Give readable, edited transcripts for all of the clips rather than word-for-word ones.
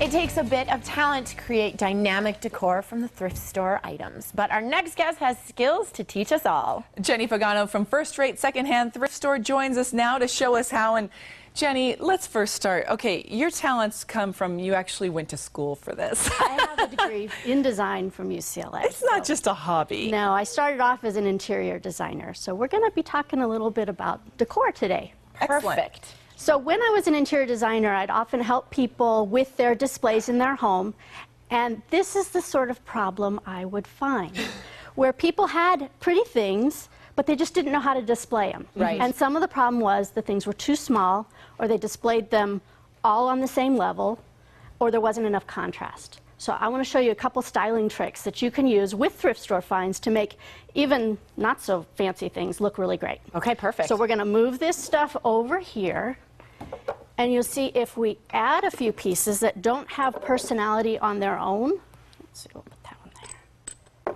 It takes a bit of talent to create dynamic decor from the thrift store items, but our next guest has skills to teach us all. Jenni Pagano from first-rate secondhand thrift store joins us now to show us how. And Jenni, let's first start. Okay, your talents come from, you actually went to school for this. I have a degree in design from UCLA. It's not just a hobby. No, I started off as an interior designer, so we're going to be talking a little bit about decor today. Excellent. Perfect. So when I was an interior designer, I'd often help people with their displays in their home, and this is the sort of problem I would find, where people had pretty things, but they just didn't know how to display them. Right. And some of the problem was the things were too small, or they displayed them all on the same level, or there wasn't enough contrast. So I want to show you a couple styling tricks that you can use with thrift store finds to make even not so fancy things look really great. Okay, perfect. So we're going to move this stuff over here, and you'll see if we add a few pieces that don't have personality on their own. Let's see, we'll put that one there.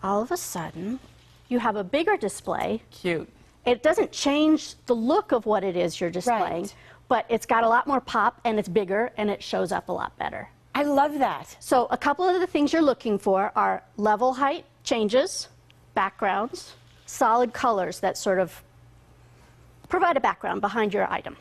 All of a sudden, you have a bigger display. Cute. It doesn't change the look of what it is you're displaying, Right. but it's got a lot more pop, and it's bigger, and it shows up a lot better. I love that. So a couple of the things you're looking for are level height changes, backgrounds, solid colors that sort of provide a background behind your item.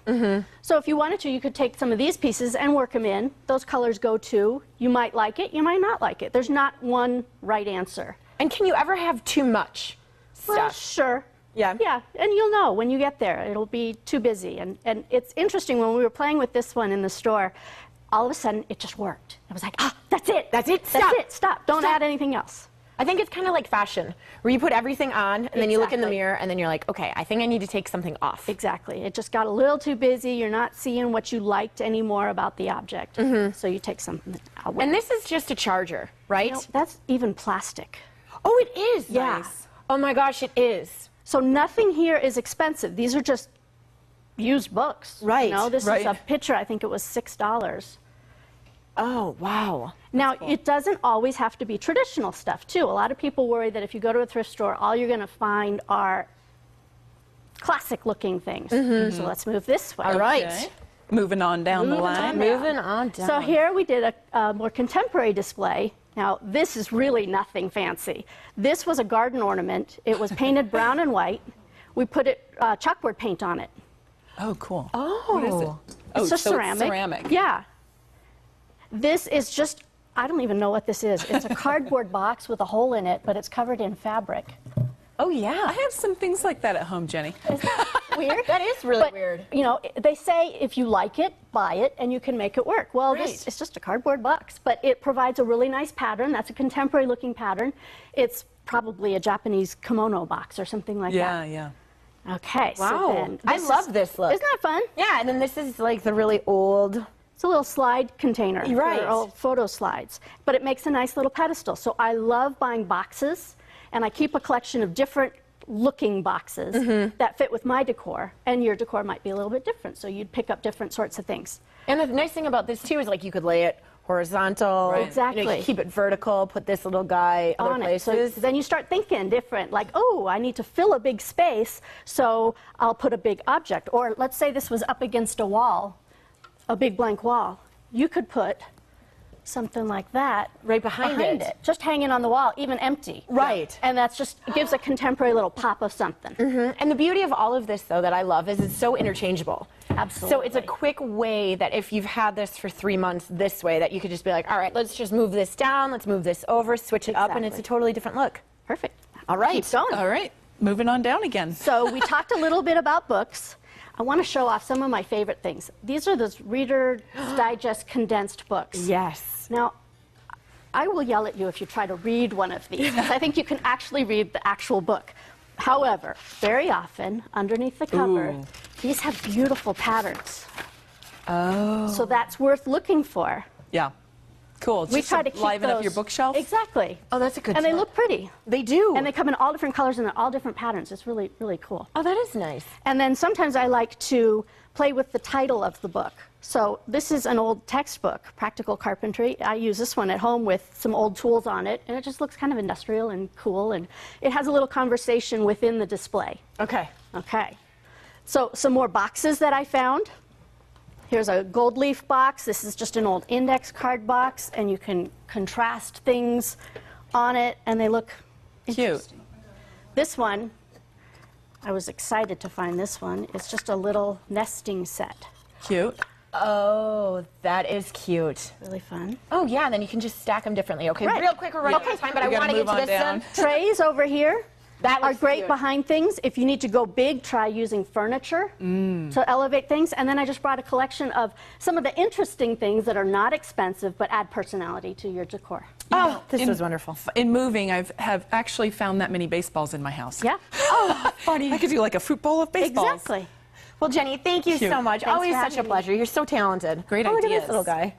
So if you wanted to, you could take some of these pieces and work them in. Those colors go too. You might like it, you might not like it. There's not one right answer. And can you ever have too much stuff? Well, sure. Yeah. Yeah, and you'll know when you get there. It'll be too busy. And it's interesting, when we were playing with this one in the store, all of a sudden it just worked. I was like, ah, that's it. That's it. That's Stop. it. Stop. Don't Stop. add anything else. I think it's kind of like fashion, where you put everything on, and then you look in the Exactly. mirror, and then you're like, okay, I think I need to take something off. Exactly. It just got a little too busy. You're not seeing what you liked anymore about the object. So you take something away. And this is just a charger, right? No, that's even plastic. Oh, it is? Yeah. Nice. Oh my gosh, it is. So nothing here is expensive. These are just used books. Right, You know, this right. is a picture, I think it was $6. Oh, wow. Now, it doesn't always have to be traditional stuff, too. A lot of people worry that if you go to a thrift store, all you're going to find are classic-looking things. So let's move this way. All right. Okay. Moving on down the Moving line. on. Moving on down. So here we did a more contemporary display. Now, this is really nothing fancy. This was a garden ornament. It was painted brown and white. We put chalkboard paint on it. Oh, cool. Oh. What is it? Oh, It's just so ceramic. It's ceramic. Yeah. This is just, I don't even know what this is. It's a cardboard box with a hole in it, but it's covered in fabric. Oh, yeah. I have some things like that at home, Jenni. Weird? That is really But, weird. you know, they say if you like it, buy it, and you can make it work. Well, Right. this is just a cardboard box, but it provides a really nice pattern. That's a contemporary-looking pattern. It's probably a Japanese kimono box or something like Yeah, that. yeah. Okay, Wow. so then I love this look. Isn't that fun? Yeah, and then this is like the really old. It's a little slide container Right. for old photo slides, but it makes a nice little pedestal. So I love buying boxes, and I keep a collection of different looking boxes that fit with my decor, and your decor might be a little bit different, so you'd pick up different sorts of things. And the nice thing about this, too, is like you could lay it horizontal. Right. Exactly. You know, you keep it vertical, put this little guy other On it. So places. then you start thinking different, like, oh, I need to fill a big space, so I'll put a big object. Or let's say this was up against a wall, a big blank wall. You could put something like that Right behind it. just hanging on the wall, even empty. Right. And that's just gives a contemporary little pop of something. And the beauty of all of this, though, that I love is it's so interchangeable. Absolutely. So it's a quick way that if you've had this for 3 months this way, that you could just be like, all right, let's just move this down, let's move this over, switch it up, and it's a Exactly. totally different look. Perfect. All right. Keep going. All right. Moving on down again. So we talked a little bit about books. I want to show off some of my favorite things. These are those Reader's Digest condensed books. Yes. Now, I will yell at you if you try to read one of these, because I think you can actually read the actual book. However, very often, underneath the cover, Ooh. these have beautiful patterns. Oh. So that's worth looking for. Yeah. Cool. We Just try to keep liven up those- your bookshelf. Exactly. Oh, that's a good And they tip. look pretty. They do. And they come in all different colors and they're all different patterns. It's really, really cool. Oh, that is nice. And then sometimes I like to play with the title of the book. So this is an old textbook, Practical Carpentry. I use this one at home with some old tools on it, and it just looks kind of industrial and cool, and it has a little conversation within the display. Okay. Okay. So some more boxes that I found. Here's a gold leaf box. This is just an old index card box, and you can contrast things on it, and they look Cute. This one, I was excited to find this one. It's just a little nesting set. Cute. Oh, that is cute. Really fun. Oh, yeah, and then you can just stack them differently. Okay, Right. real quick, we're running out of time, but I We gotta want to get move to on this down. one. Trays over here That are looks great cute. behind things. If you need to go big, try using furniture to elevate things. And then I just brought a collection of some of the interesting things that are not expensive but add personality to your decor. Oh, this was wonderful. In moving, have actually found that many baseballs in my house. Yeah? Oh, funny. I could do like a fruit bowl of baseballs. Exactly. Well, Jenny, thank you Cute. so much. Thanks Always for such a having me. pleasure. You're so talented. Great Look at ideas. this little guy.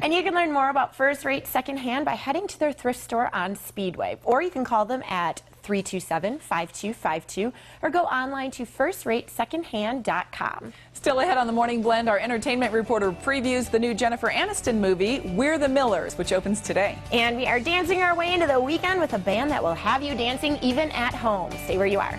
And you can learn more about first-rate secondhand by heading to their thrift store on Speedway. Or you can call them at 327-5252 or go online to firstratesecondhand.com. Still ahead on the Morning Blend, our entertainment reporter previews the new Jennifer Aniston movie, We're the Millers, which opens today. And we are dancing our way into the weekend with a band that will have you dancing even at home. Stay where you are.